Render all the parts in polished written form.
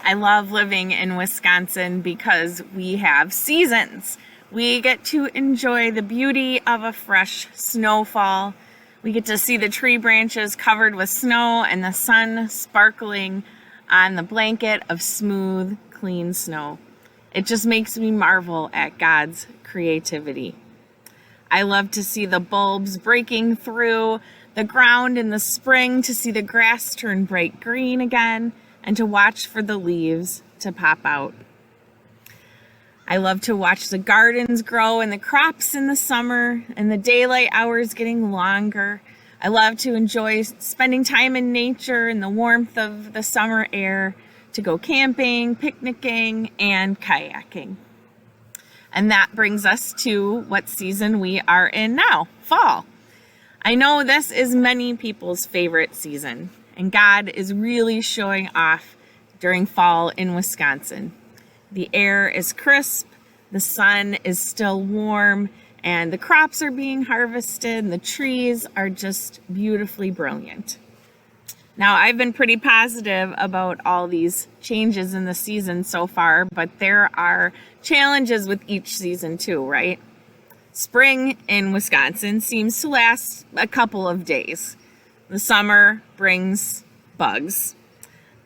I love living in Wisconsin because we have seasons. We get to enjoy the beauty of a fresh snowfall. We get to see the tree branches covered with snow and the sun sparkling on the blanket of smooth, clean snow. It just makes me marvel at God's creativity. I love to see the bulbs breaking through the ground in the spring, to see the grass turn bright green again, and to watch for the leaves to pop out. I love to watch the gardens grow and the crops in the summer and the daylight hours getting longer. I love to enjoy spending time in nature in the warmth of the summer air, to go camping, picnicking, and kayaking. And that brings us to what season we are in now, fall. I know this is many people's favorite season, and God is really showing off during fall in Wisconsin. The air is crisp, the sun is still warm, and the crops are being harvested, and the trees are just beautifully brilliant. Now, I've been pretty positive about all these changes in the season so far, but there are challenges with each season too, right? Spring in Wisconsin seems to last a couple of days. The summer brings bugs.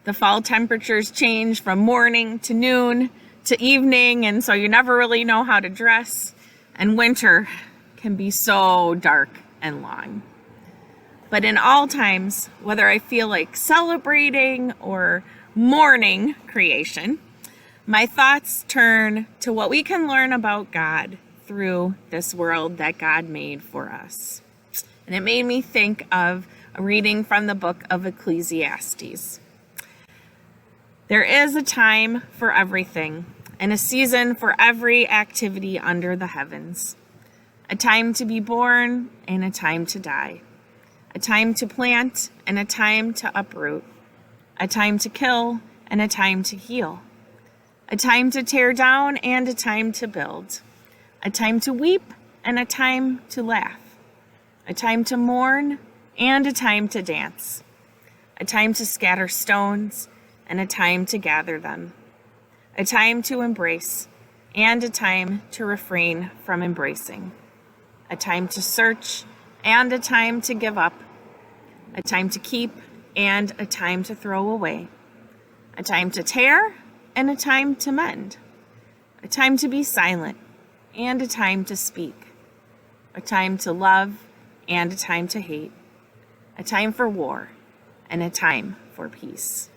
The fall temperatures change from morning to noon to evening, and so you never really know how to dress. And winter can be so dark and long. But in all times, whether I feel like celebrating or mourning creation, my thoughts turn to what we can learn about God through this world that God made for us. And it made me think of a reading from the book of Ecclesiastes. There is a time for everything, and a season for every activity under the heavens. A time to be born and a time to die. A time to plant and a time to uproot. A time to kill and a time to heal. A time to tear down and a time to build. A time to weep and a time to laugh. A time to mourn and a time to dance. A time to scatter stones and a time to gather them. A time to embrace and a time to refrain from embracing. A time to search and a time to give up. A time to keep and a time to throw away. A time to tear and a time to mend. A time to be silent and a time to speak. A time to love and a time to hate. A time for war and a time for peace.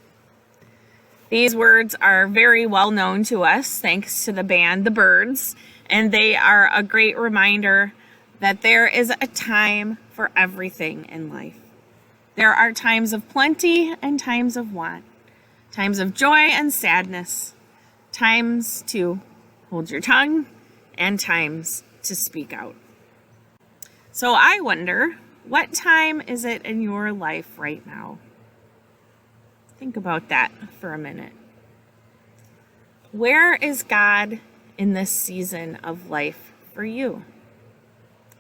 These words are very well known to us thanks to the band The Byrds, and they are a great reminder that there is a time for everything in life. There are times of plenty and times of want, times of joy and sadness, times to hold your tongue, and times to speak out. So I wonder, what time is it in your life right now? Think about that for a minute. Where is God in this season of life for you?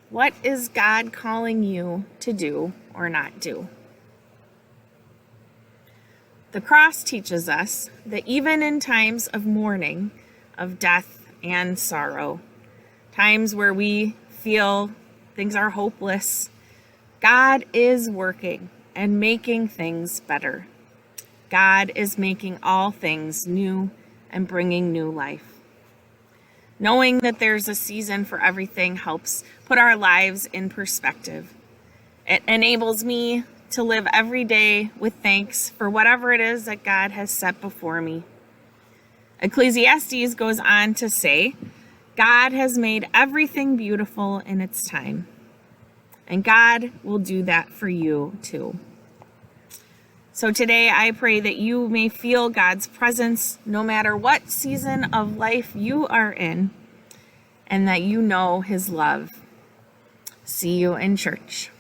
What is God calling you to do or not do? The cross teaches us that even in times of mourning, of death and sorrow, times where we feel things are hopeless, God is working and making things better. God is making all things new and bringing new life. Knowing that there's a season for everything helps put our lives in perspective. It enables me to live every day with thanks for whatever it is that God has set before me. Ecclesiastes goes on to say, God has made everything beautiful in its time, and God will do that for you too. So today I pray that you may feel God's presence no matter what season of life you are in, and that you know his love. See you in church.